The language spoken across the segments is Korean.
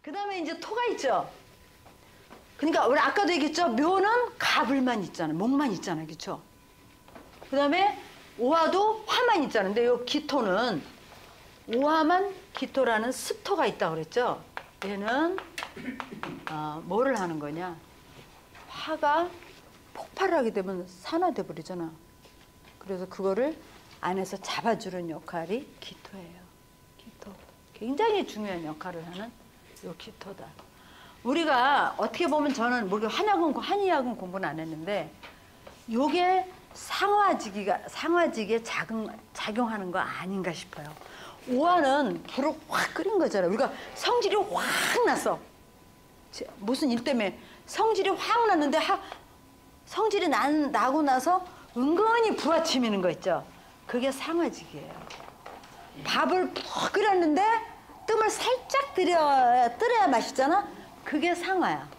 그 다음에 이제 토가 있죠. 그러니까 우리 아까도 얘기했죠. 묘는 가불만 있잖아. 목만 있잖아. 그쵸? 그 다음에 오화도 화만 있잖아. 근데 요 기토는 오화만 기토라는 습토가 있다고 그랬죠. 얘는 뭐를 하는 거냐. 화가 폭발을 하게 되면 산화돼 버리잖아. 그래서 그거를 안에서 잡아주는 역할이 기토예요. 기토. 굉장히 중요한 역할을 하는 요 기토다. 우리가 어떻게 보면 저는 모르게 한의학은 공부는 안 했는데 요게 상화지기에 작용하는 거 아닌가 싶어요. 오화는 불을 확 끓인 거잖아요. 우리가 성질이 확 났어. 무슨 일 때문에 성질이 확 났는데 성질이 나고 나서 은근히 부아치미는 거 있죠. 그게 상화지기예요. 밥을 푹 끓였는데 뜸을 살짝 들여야 맛있잖아. 그게 상화야.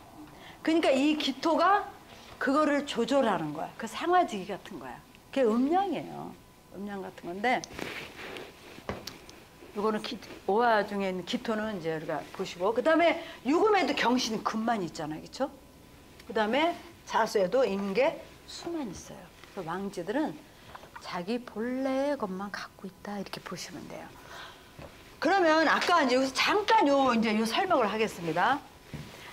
그러니까 이 기토가 그거를 조절하는 거야. 그 상화지기 같은 거야. 그게 음양이에요. 음양 같은 건데 요거는 오화 중에 있는 기토는 이제 우리가 보시고, 그 다음에 유금에도 경신 금만 있잖아요. 그렇죠? 그 다음에 자수에도 임계 수만 있어요. 그래서 왕지들은 자기 본래의 것만 갖고 있다 이렇게 보시면 돼요. 그러면 아까 이제 여기서 잠깐 요 설명을 하겠습니다.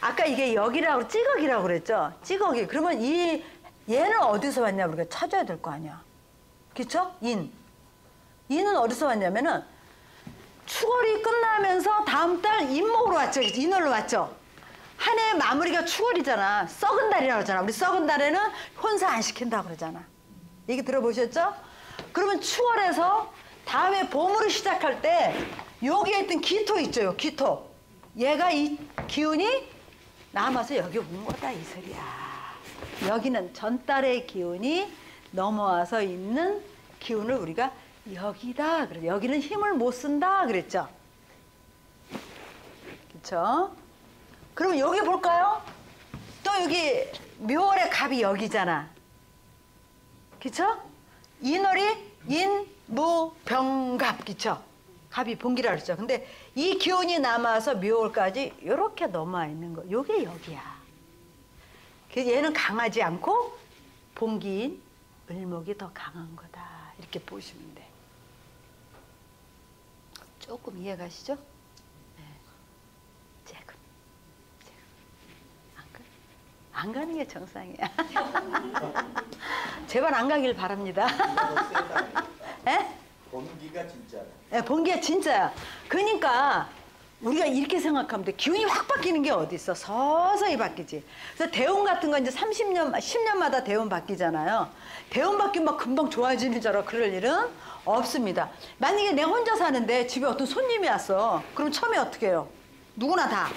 아까 이게 역이라고 찌걱이라고 그랬죠? 찌걱이. 그러면 얘는 어디서 왔냐 우리가 찾아야 될 거 아니야. 그쵸? 인은 어디서 왔냐면은 추월이 끝나면서 다음 달 인목으로 왔죠. 인월로 왔죠. 한 해 마무리가 추월이잖아. 썩은 달이라고 그러잖아. 우리 썩은 달에는 혼사 안 시킨다고 그러잖아. 얘기 들어보셨죠? 그러면 추월에서 다음에 봄으로 시작할 때 여기에 있던 기토 있죠. 기토. 얘가 이 기운이 남아서 여기 온 거다 이 소리야. 여기는 전달의 기운이 넘어와서 있는 기운을 우리가 여기다 그래. 여기는 힘을 못 쓴다 그랬죠. 그렇죠? 그럼 여기 볼까요? 또 여기 묘월의 갑이 여기잖아. 그렇죠? 인월이 인무병갑. 그렇죠? 갑이 본기라 그랬죠. 근데 이 기운이 남아서 묘월까지 이렇게 넘어와 있는 거. 요게 여기야. 그래서 얘는 강하지 않고 본기인 을목이 더 강한 거다. 이렇게 보시면 돼. 조금 이해가시죠? 네. 조금. 안 가는 게 정상이야. 제발 안 가길 바랍니다. 에? 본기가 진짜네. 네, 본기가 진짜야. 그러니까 우리가 이렇게 생각하면 돼. 기운이 확 바뀌는 게 어디 있어? 서서히 바뀌지. 그래서 대운 같은 건 이제 30년, 10년마다 대운 바뀌잖아요. 대운 바뀌면 막 금방 좋아지는 줄 알아. 그럴 일은 없습니다. 만약에 내가 혼자 사는데 집에 어떤 손님이 왔어. 그럼 처음에 어떻게 해요? 누구나 다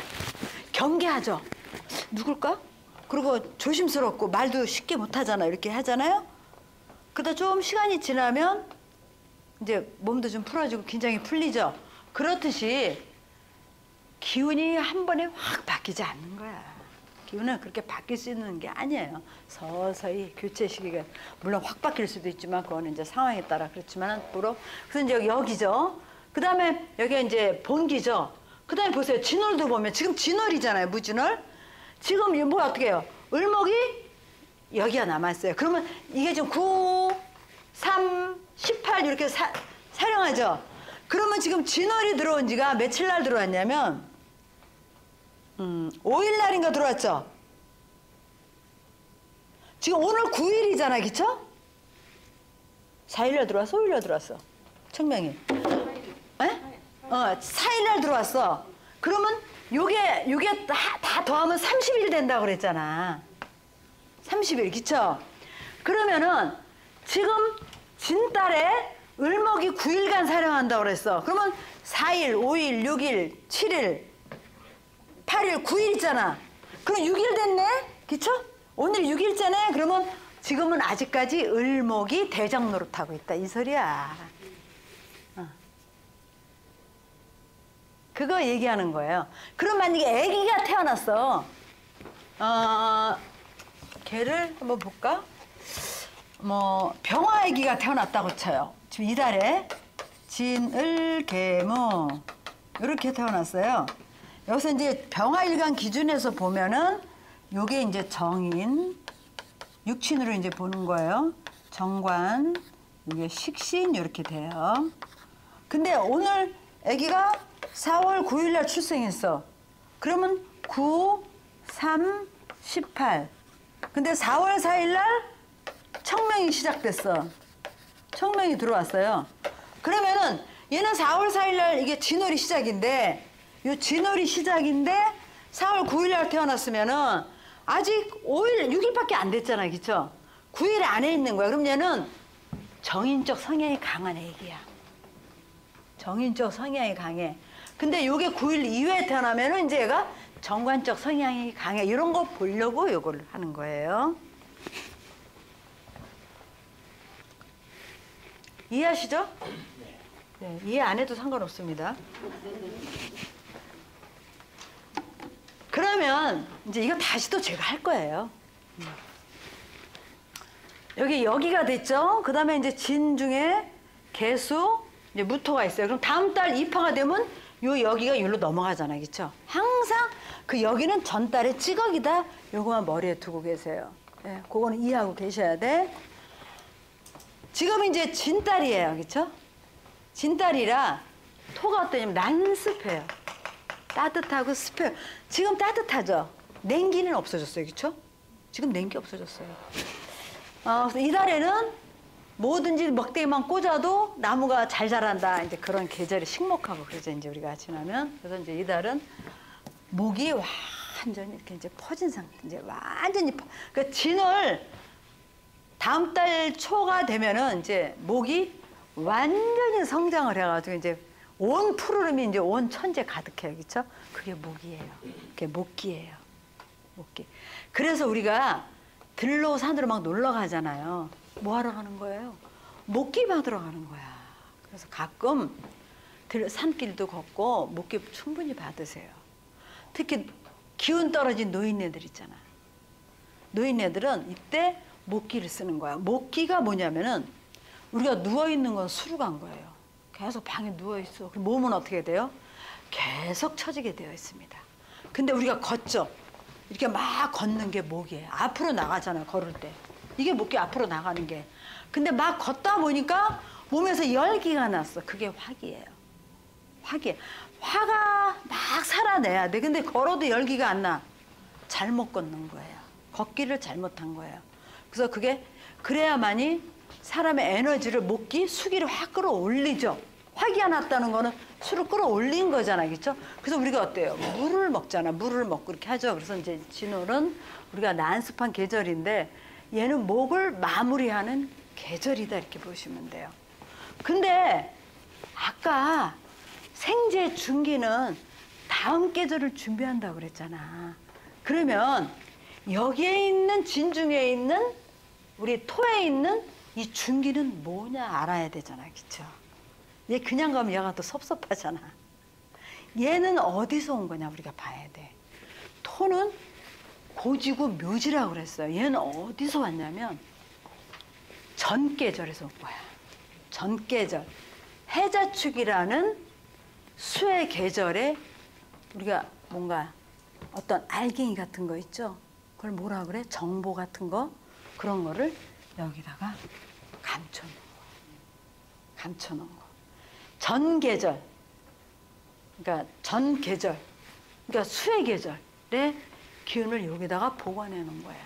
경계하죠. 누굴까? 그리고 조심스럽고 말도 쉽게 못하잖아요. 이렇게 하잖아요. 그러다 좀 시간이 지나면 이제 몸도 좀 풀어지고 긴장이 풀리죠. 그렇듯이 기운이 한 번에 확 바뀌지 않는 거야. 기운은 그렇게 바뀔 수 있는 게 아니에요. 서서히 교체 시기가 물론 확 바뀔 수도 있지만 그거는 이제 상황에 따라 그렇지만 앞으로. 그래서 이제 여기죠. 그 다음에 여기가 이제 본기죠. 그 다음에 보세요. 진월도 보면 지금 진월이잖아요. 무진월. 지금 뭐 어떻게 해요? 을목이 여기가 남았어요. 그러면 이게 지금 9, 3, 18 이렇게 사령하죠. 그러면 지금 진월이 들어온 지가 며칠 날 들어왔냐면 5일 날인가 들어왔죠. 지금 오늘 9일이잖아. 그쵸? 4일 날 들어왔어? 5일 날 들어왔어? 청명이. 에? 4일 날 들어왔어. 그러면 요게 다 더하면 30일 된다고 그랬잖아. 30일. 그쵸? 그러면은 지금 진달에 을목이 9일간 사령한다고 그랬어. 그러면 4일, 5일, 6일, 7일, 8일, 9일 있잖아. 그럼 6일 됐네? 그쵸? 오늘 6일째네? 그러면 지금은 아직까지 을목이 대장 노릇하고 있다. 이 소리야. 그거 얘기하는 거예요. 그럼 만약에 아기가 태어났어. 걔를 한번 볼까? 뭐 병화 아기가 태어났다고 쳐요. 지금 이달에 진을 개무 이렇게 태어났어요. 여기서 이제 병화일간 기준에서 보면은 요게 이제 정인, 육친으로 이제 보는 거예요. 정관, 이게 식신 이렇게 돼요. 근데 오늘 아기가 4월 9일 날 출생했어. 그러면 9, 3, 18. 근데 4월 4일 날 청명이 시작됐어. 청명이 들어왔어요. 그러면은 얘는 4월 4일 날 이게 진월이 시작인데, 요 진월이 시작인데 4월 9일 날 태어났으면은 아직 5일, 6일밖에 안 됐잖아, 그쵸? 9일 안에 있는 거야. 그럼 얘는 정인적 성향이 강한 애기야. 정인적 성향이 강해. 근데 요게 9일 이후에 태어나면은 이제 얘가 정관적 성향이 강해. 이런 거 보려고 요거를 하는 거예요. 이해하시죠? 네, 이해 안 해도 상관없습니다. 그러면 이제 이거 다시 또 제가 할 거예요. 여기가 됐죠? 그 다음에 이제 진 중에 개수, 이제 무토가 있어요. 그럼 다음 달 입하가 되면 요 여기가 여기로 넘어가잖아요. 그쵸? 항상 그 여기는 전달의 찌걱이다. 요거만 머리에 두고 계세요. 네, 그거는 이해하고 계셔야 돼. 지금 이제 진달이에요. 그쵸? 진달이라 토가 어떠냐면 난습해요. 따뜻하고 습해요. 지금 따뜻하죠? 냉기는 없어졌어요. 그쵸? 지금 냉기 없어졌어요. 그래서 이달에는 뭐든지 먹대기만 꽂아도 나무가 잘 자란다. 이제 그런 계절이 식목하고 그러죠. 이제 우리가 지나면. 그래서 이제 이달은 목이 완전히 이렇게 이제 퍼진 상태. 이제 완전히 그러니까 진월 다음 달 초가 되면은 이제 목이 완전히 성장을 해가지고 이제 온 푸르름이 이제 온 천재 가득해요. 그렇죠? 그게 목이에요. 그게 목기예요. 목기. 그래서 우리가 들로 산으로 막 놀러 가잖아요. 뭐 하러 가는 거예요? 목기 받으러 가는 거야. 그래서 가끔 산길도 걷고 목기 충분히 받으세요. 특히 기운 떨어진 노인네들 있잖아. 노인네들은 이때 목기를 쓰는 거야. 목기가 뭐냐면은 우리가 누워있는 건 수루간 거예요. 계속 방에 누워있어. 그럼 몸은 어떻게 돼요? 계속 처지게 되어 있습니다. 근데 우리가 걷죠. 이렇게 막 걷는 게 목이에요. 앞으로 나가잖아요. 걸을 때. 이게 목기 앞으로 나가는 게. 근데 막 걷다 보니까 몸에서 열기가 났어. 그게 화기예요. 화기. 화가 막 살아내야 돼. 근데 걸어도 열기가 안 나. 잘못 걷는 거예요. 걷기를 잘못한 거예요. 그래서 그게 그래야만이 사람의 에너지를 목기, 수기를 확 끌어올리죠. 화기가 났다는 거는 술을 끌어올린 거잖아요. 그렇죠? 그래서 우리가 어때요? 물을 먹잖아. 물을 먹고 이렇게 하죠. 그래서 이제 진월은 우리가 난습한 계절인데 얘는 목을 마무리하는 계절이다. 이렇게 보시면 돼요. 근데 아까 생재 중기는 다음 계절을 준비한다고 그랬잖아. 그러면 여기에 있는 진중에 있는 우리 토에 있는 이 중기는 뭐냐 알아야 되잖아. 그쵸? 얘 그냥 가면 얘가 또 섭섭하잖아. 얘는 어디서 온 거냐 우리가 봐야 돼. 토는 고지고 묘지라고 그랬어요. 얘는 어디서 왔냐면 전계절에서 온 거야. 전계절. 해자축이라는 수의 계절에 우리가 뭔가 어떤 알갱이 같은 거 있죠? 그걸 뭐라 그래? 정보 같은 거? 그런 거를 여기다가 감춰놓은 거. 감춰놓은 거. 전계절. 그러니까 전계절. 그러니까 수의 계절의 기운을 여기다가 보관해 놓은 거야.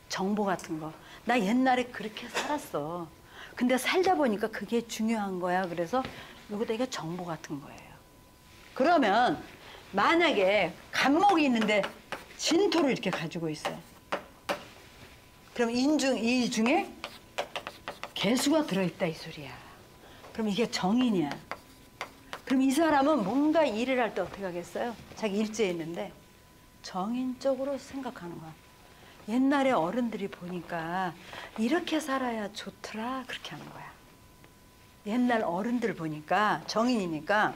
정보 같은 거. 나 옛날에 그렇게 살았어. 근데 살다 보니까 그게 중요한 거야. 그래서 여기다 이게 정보 같은 거예요. 그러면 만약에 간목이 있는데 진토를 이렇게 가지고 있어요. 그럼 이 중에 개수가 들어있다 이 소리야. 그럼 이게 정인이야. 그럼 이 사람은 뭔가 일을 할 때 어떻게 하겠어요? 자기 일제에 있는데 정인적으로 생각하는 거야. 옛날에 어른들이 보니까 이렇게 살아야 좋더라 그렇게 하는 거야. 옛날 어른들 보니까 정인이니까.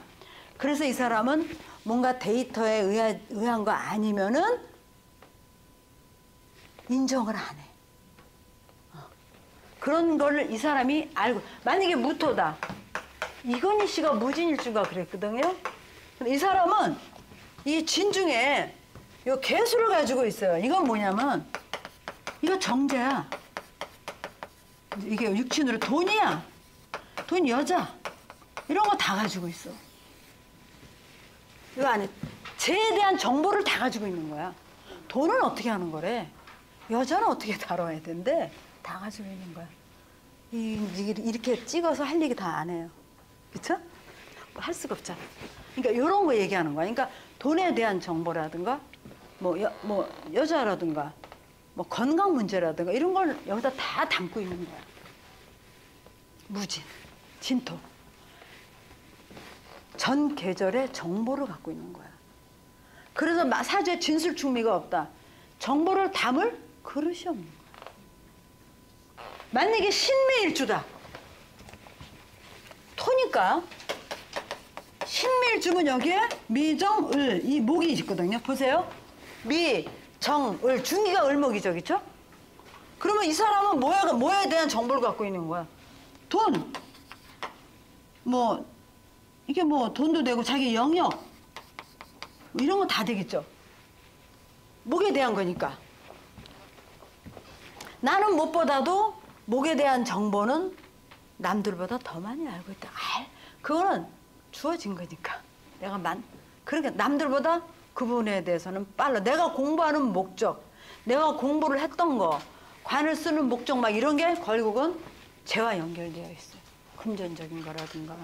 그래서 이 사람은 뭔가 데이터에 의한 거 아니면은 인정을 안 해. 그런 걸 이 사람이 알고. 만약에 무토다. 이건희 씨가 무진일주가 그랬거든요. 이 사람은 이 진중에 요 개수를 가지고 있어요. 이건 뭐냐면 이거 정제야. 이게 육친으로 돈이야. 돈 여자. 이런 거 다 가지고 있어. 이거 안에 재에 대한 정보를 다 가지고 있는 거야. 돈은 어떻게 하는 거래? 여자는 어떻게 다뤄야 된대? 다 가지고 있는 거야. 이렇게 찍어서 할 얘기 다 안 해요. 그쵸? 뭐 할 수가 없잖아. 그러니까 이런 거 얘기하는 거야. 그러니까 돈에 대한 정보라든가 뭐 여자라든가 뭐 건강 문제라든가 이런 걸 여기다 다 담고 있는 거야. 무진, 진토. 전 계절의 정보를 갖고 있는 거야. 그래서 사주에 진술충미가 없다. 정보를 담을 그릇이 없는 거야. 만약에 신매일주다. 토니까 신매일주면 여기에 미정을 이 목이 있거든요. 보세요. 미, 정, 을 중기가 을목이죠, 그렇죠? 그러면 이 사람은 뭐에 대한 정보를 갖고 있는 거야? 돈, 뭐 이게 뭐 돈도 되고 자기 영역 뭐 이런 거 다 되겠죠. 목에 대한 거니까. 나는 무엇보다도 목에 대한 정보는 남들보다 더 많이 알고 있다. 그거는 주어진 거니까. 그러니까 남들보다 그 부분에 대해서는 빨라. 내가 공부하는 목적, 내가 공부를 했던 거, 관을 쓰는 목적 막 이런 게 결국은 재와 연결되어 있어요. 금전적인 거라든가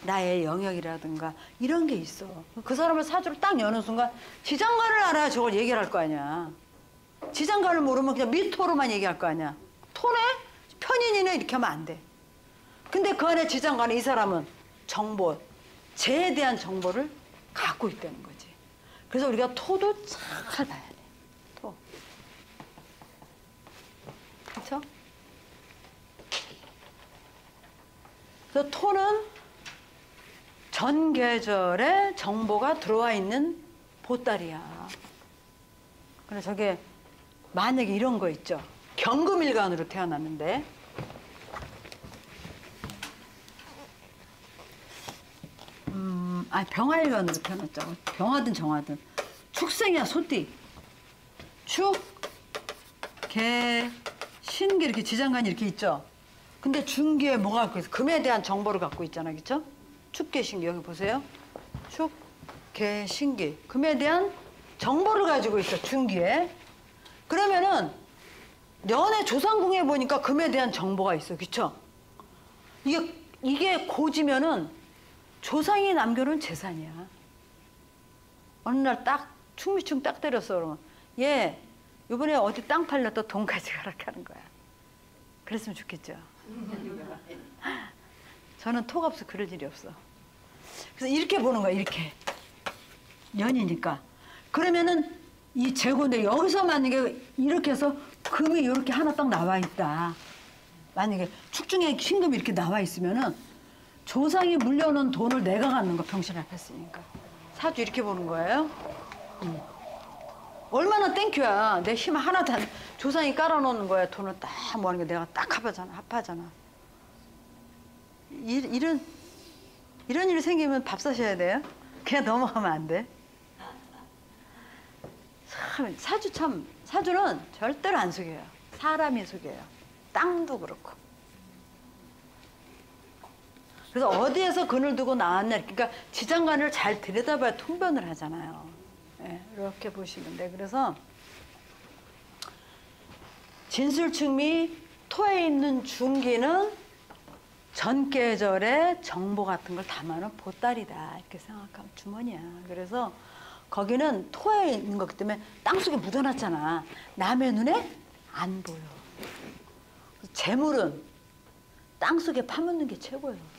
나의 영역이라든가 이런 게 있어. 그 사람을 사주를 딱 여는 순간 지장간을 알아야 저걸 얘기할 거 아니야. 지장간을 모르면 그냥 미토로만 얘기할 거 아니야. 토네? 편인이네 이렇게 하면 안 돼. 근데 그 안에 지장간에 이 사람은 정보, 재에 대한 정보를 갖고 있다는 거지. 그래서 우리가 토도 잘 봐야 돼. 토. 그렇죠? 그래서 토는 전 계절에 정보가 들어와 있는 보따리야. 그래서 저게 만약에 이런 거 있죠. 경금일간으로 태어났는데 병화일간으로 태어났죠. 병화든 정화든 축생이야. 소띠. 축, 개, 신기 이렇게 지장간이 이렇게 있죠. 근데 중기에 뭐가 갖고 있어? 금에 대한 정보를 갖고 있잖아, 그렇죠? 축계 신기 여기 보세요. 축, 개, 신기 금에 대한 정보를 가지고 있어 중기에. 그러면은 연의 조상궁에 보니까 금에 대한 정보가 있어, 그렇죠? 이게 고지면은 조상이 남겨놓은 재산이야. 어느 날 딱 충미충 딱 때렸어 그러면 얘 이번에 어디 땅 팔렸다 돈 가져가라 하는 거야. 그랬으면 좋겠죠. 저는 톡 없어 그럴 일이 없어. 그래서 이렇게 보는 거야. 이렇게 연이니까. 그러면은 이 재고인데 여기서 만약에 이렇게 해서 금이 이렇게 하나 딱 나와 있다. 만약에 축중에 신금이 이렇게 나와 있으면은 조상이 물려놓은 돈을 내가 갖는 거 병신 앞에 쓰니까. 사주 이렇게 보는 거예요. 얼마나 땡큐야. 내 힘 하나도 안 조상이 깔아놓는 거야. 돈을 딱 모으는 게 내가 딱 합하잖아. 이런 일이 생기면 밥 사셔야 돼요. 그냥 넘어가면 안 돼. 사주는 절대로 안 속여요. 사람이 속여요. 땅도 그렇고. 그래서 어디에서 근을 두고 나왔냐. 그러니까 지장간을 잘 들여다봐야 통변을 하잖아요. 네, 이렇게 보시면 돼. 그래서 진술충미 토에 있는 중기는 전계절의 정보 같은 걸 담아놓은 보따리다. 이렇게 생각하면 주머니야. 그래서 거기는 토에 있는 거기 때문에 땅속에 묻어놨잖아. 남의 눈에 안 보여. 재물은 땅속에 파묻는 게 최고예요.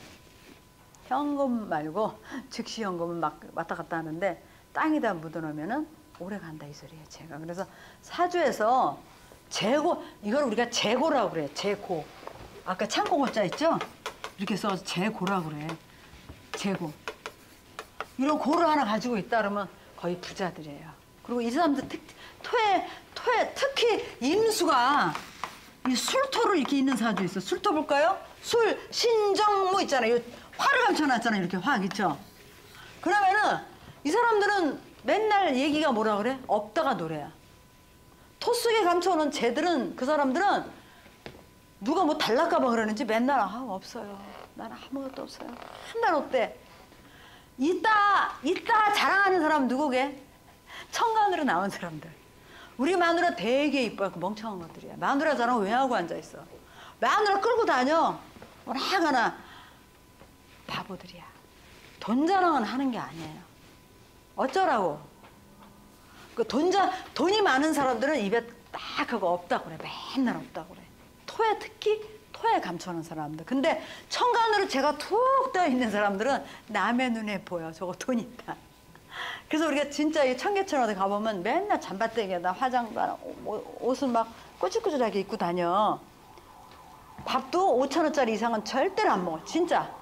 현금 말고 즉시 현금은 막 왔다 갔다 하는데 땅에다 묻어놓으면은 오래 간다 이 소리예요. 제가 그래서 사주에서 재고 이걸 우리가 재고라고 그래. 재고. 아까 창고 고자 있죠? 이렇게 써서 재고라고 그래. 재고. 이런 고를 하나 가지고 있다 그러면 거의 부자들이에요. 그리고 이 사람들 토에 특히 임수가 이 술토를 이렇게 있는 사주 있어. 술토 볼까요? 술, 신정무 있잖아요. 화를 감춰놨잖아요. 이렇게 화, 있죠? 그러면은 이 사람들은 맨날 얘기가 뭐라 그래? 없다가 노래야. 토 속에 감춰놓은 쟤들은, 그 사람들은 누가 뭐 달랄까봐 그러는지 맨날 없어요. 난 아무것도 없어요. 한 달 없대. 이따 자랑하는 사람 누구게? 청간으로 나온 사람들. 우리 마누라 되게 이뻐요. 그 멍청한 것들이야. 마누라 자랑 왜 하고 앉아있어? 마누라 끌고 다녀. 뭐라거나. 바보들이야. 돈 자랑은 하는 게 아니에요. 어쩌라고? 돈이 많은 사람들은 입에 딱 그거 없다고 그래. 맨날 없다고 그래. 특히 토에 감춰놓은 사람들. 근데 청간으로 제가 툭 떠 있는 사람들은 남의 눈에 보여. 저거 돈 있다. 그래서 우리가 진짜 이 청계천 어디 가보면 맨날 잠바떼기에다 화장도 안 하고 옷은 막 꾸질꾸질하게 입고 다녀. 밥도 5,000원짜리 이상은 절대로 안 먹어. 진짜.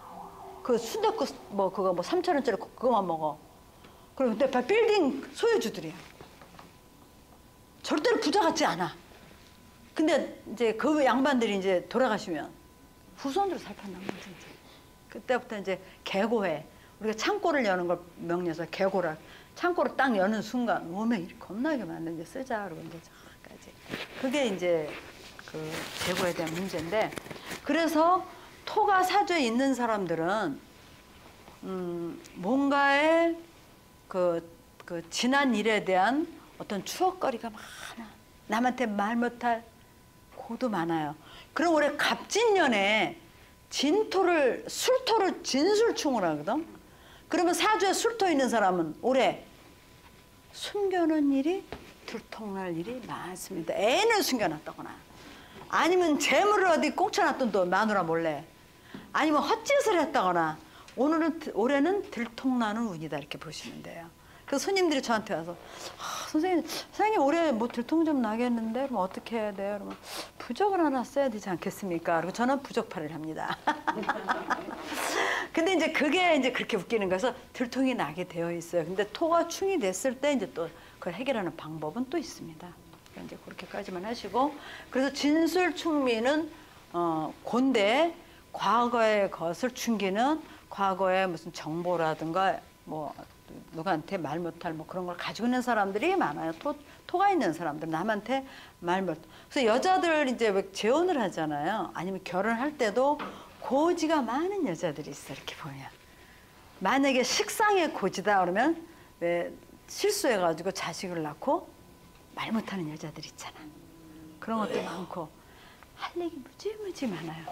그 순댓국 그거 3,000원짜리 그거만 먹어. 그리고 근데 빌딩 소유주들이야. 절대로 부자 같지 않아. 근데 이제 그 양반들이 이제 돌아가시면 후손으로 살펴난 거지. 이제. 그때부터 이제 개고해. 우리가 창고를 여는 걸 명료해서 개고라. 창고를 딱 여는 순간 몸에 일이 겁나게 많은데 쓰자 그러고 이제 저까지. 그게 이제 그 재고에 대한 문제인데, 그래서 토가 사주에 있는 사람들은 뭔가의 그 지난 일에 대한 어떤 추억거리가 많아. 남한테 말 못할 고도 많아요. 그럼 올해 갑진년에 술토를 진술충을 하거든. 그러면 사주에 술토 있는 사람은 올해 숨겨놓은 일이 들통날 일이 많습니다. 애는 숨겨놨다거나, 아니면 재물을 어디 꽁쳐놨던 또 마누라 몰래, 아니면 헛짓을 했다거나, 올해는 들통나는 운이다 이렇게 보시면 돼요. 그래서 손님들이 저한테 와서 선생님 올해 뭐 들통 좀 나겠는데 그럼 어떻게 해야 돼요? 그러면 부적을 하나 써야 되지 않겠습니까? 그리고 저는 부적팔이를 합니다. 근데 이제 그게 이제 그렇게 웃기는 거여서 들통이 나게 되어 있어요. 근데 토가 충이 됐을 때 이제 또 그걸 해결하는 방법은 또 있습니다. 이제 그렇게까지만 하시고, 그래서 진술충미는 곤대, 과거의 것을 충기는 과거의 무슨 정보라든가 뭐 누구한테 말 못할 뭐 그런 걸 가지고 있는 사람들이 많아요. 토가 있는 사람들, 남한테 말 못. 그래서 여자들 이제 왜 재혼을 하잖아요. 아니면 결혼할 때도 고지가 많은 여자들이 있어. 이렇게 보면 만약에 식상의 고지다 그러면 왜 실수해가지고 자식을 낳고 말 못하는 여자들 있잖아. 그런 것도 많고 할 얘기 무지무지 많아요.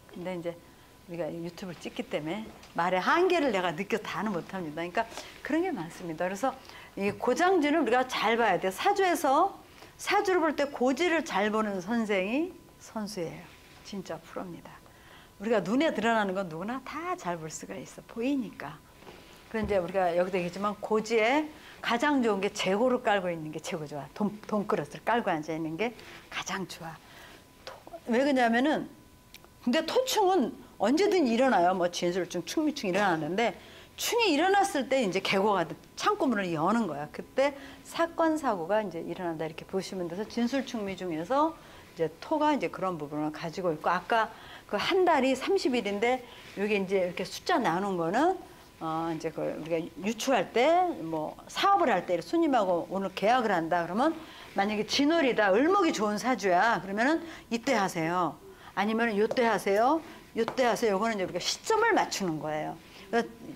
근데 이제 우리가 유튜브를 찍기 때문에 말의 한계를 내가 느껴 다는 못합니다. 그러니까 그런 게 많습니다. 그래서 이 고장주는 우리가 잘 봐야 돼요. 사주에서 사주를 볼 때 고지를 잘 보는 선생이 선수예요. 진짜 프로입니다. 우리가 눈에 드러나는 건 누구나 다 잘 볼 수가 있어. 보이니까. 그런데 우리가 여기도 얘기했지만 고지에 가장 좋은 게 재고를 깔고 있는 게 최고 좋아. 돈그릇을 깔고 앉아 있는 게 가장 좋아. 왜 그러냐면은, 근데 토충은 언제든 일어나요. 뭐 진술충, 충미충 일어나는데, 충이 일어났을 때 이제 개고가 창고문을 여는 거야. 그때 사건 사고가 이제 일어난다 이렇게 보시면 돼서 진술충미 중에서 이제 토가 이제 그런 부분을 가지고 있고, 아까 그 한 달이 30일인데 여기 이제 이렇게 숫자 나눈 거는 이제 그 우리가 유추할 때 뭐 사업을 할 때 손님하고 오늘 계약을 한다 그러면, 만약에 진월이다, 을목이 좋은 사주야 그러면은 이때 하세요. 아니면 요때 하세요. 요때 하세요. 요거는 이제 우리가 시점을 맞추는 거예요.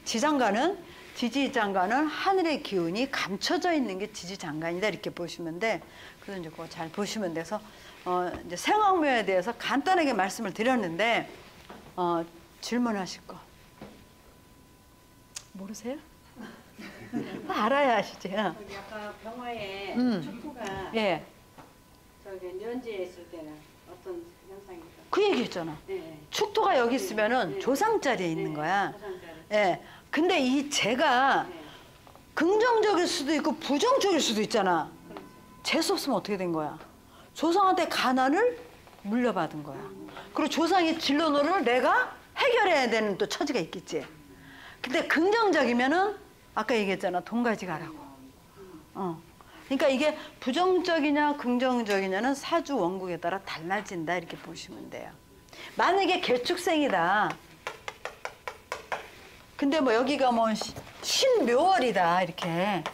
지장간은, 지지장간은 하늘의 기운이 감춰져 있는 게 지지장간이다 이렇게 보시면 돼. 그래서 이제 그거 잘 보시면 돼서 이제 생학묘에 대해서 간단하게 말씀을 드렸는데, 질문하실 거 모르세요? 알아야 아시죠? 여기 아까 병화에 축구가 예. 저기 년지에 있을 때는 어떤 현상입니까? 그 얘기했잖아. 네. 축토가 여기 있으면은 네. 조상자리에 있는 네. 거야. 조상자리. 예. 근데 이 재가 네. 긍정적일 수도 있고 부정적일 수도 있잖아. 그렇죠. 재수 없으면 어떻게 된 거야? 조상한테 가난을 물려받은 거야. 그리고 조상의 진로노를 내가 해결해야 되는 또 처지가 있겠지. 근데 긍정적이면은 아까 얘기했잖아. 돈 가져가라고. 그러니까 이게 부정적이냐 긍정적이냐는 사주 원국에 따라 달라진다 이렇게 보시면 돼요. 만약에 개축생이다. 근데 뭐 여기가 뭐 신묘월이다 이렇게.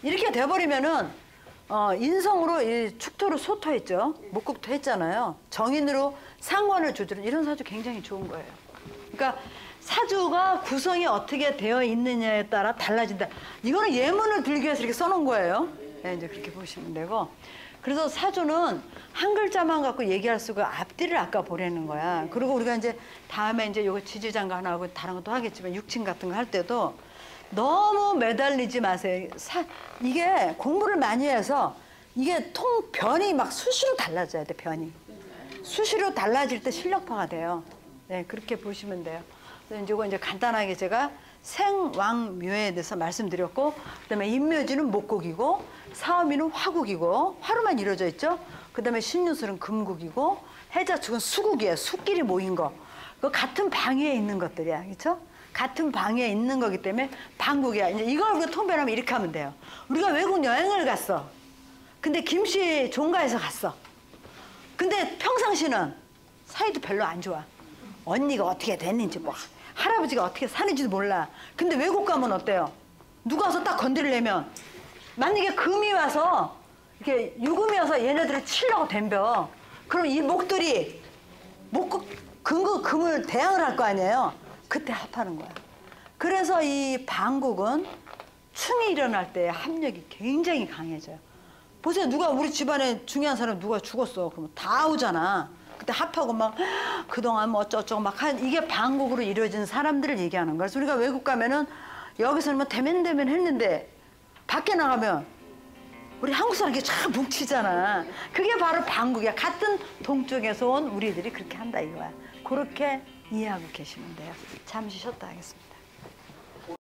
이렇게 돼버리면은 인성으로 이 축토로 소토했죠. 목국토 했잖아요. 정인으로 상관을 조절은 이런 사주 굉장히 좋은 거예요. 그러니까 사주가 구성이 어떻게 되어 있느냐에 따라 달라진다. 이거는 예문을 들기 위해서 이렇게 써놓은 거예요. 네, 이제 그렇게 보시면 되고. 그래서 사주는 한 글자만 갖고 얘기할 수가 앞뒤를 아까 보라는 거야. 그리고 우리가 이제 다음에 이제 요거 지지장가 하나 하고 다른 것도 하겠지만 육친 같은 거 할 때도 너무 매달리지 마세요. 이게 공부를 많이 해서 이게 변이 막 수시로 달라져야 돼, 변이. 수시로 달라질 때 실력파가 돼요. 네, 그렇게 보시면 돼요. 그래서 이제 이거 이제 간단하게 제가 생왕묘에 대해서 말씀드렸고, 그다음에 인묘지는 목국이고, 사오미는 화국이고, 화로만 이루어져 있죠. 그다음에 신유술은 금국이고, 해자축은 수국이에요. 수끼리 모인 거. 그 같은 방위에 있는 것들이야, 그렇죠? 같은 방에 있는 거기 때문에 방국이야. 이제 이걸 우리가 통변하면 이렇게 하면 돼요. 우리가 외국 여행을 갔어. 근데 김씨 종가에서 갔어. 근데 평상시는 사이도 별로 안 좋아. 언니가 어떻게 됐는지 뭐 할아버지가 어떻게 사는지도 몰라. 근데 외국 가면 어때요? 누가 와서 딱 건드리려면 만약에 금이 와서 이렇게 유금이 와서 얘네들을 치려고 덤벼. 그럼 이 목들이 금을 대항을 할 거 아니에요. 그때 합하는 거야. 그래서 이 방국은 충이 일어날 때 합력이 굉장히 강해져요. 보세요. 누가 우리 집안에 중요한 사람 누가 죽었어. 그러면 다 오잖아. 그때 합하고 막 그동안 뭐 어쩌고저쩌고 막 이게 방국으로 이루어진 사람들을 얘기하는 거야. 그래서 우리가 외국 가면은 여기서는 뭐 대면대면 했는데 밖에 나가면 우리 한국 사람 이렇게 쫙 뭉치잖아. 그게 바로 방국이야. 같은 동쪽에서 온 우리들이 그렇게 한다 이거야. 그렇게 이해하고 계시면 돼요. 잠시 쉬었다 하겠습니다.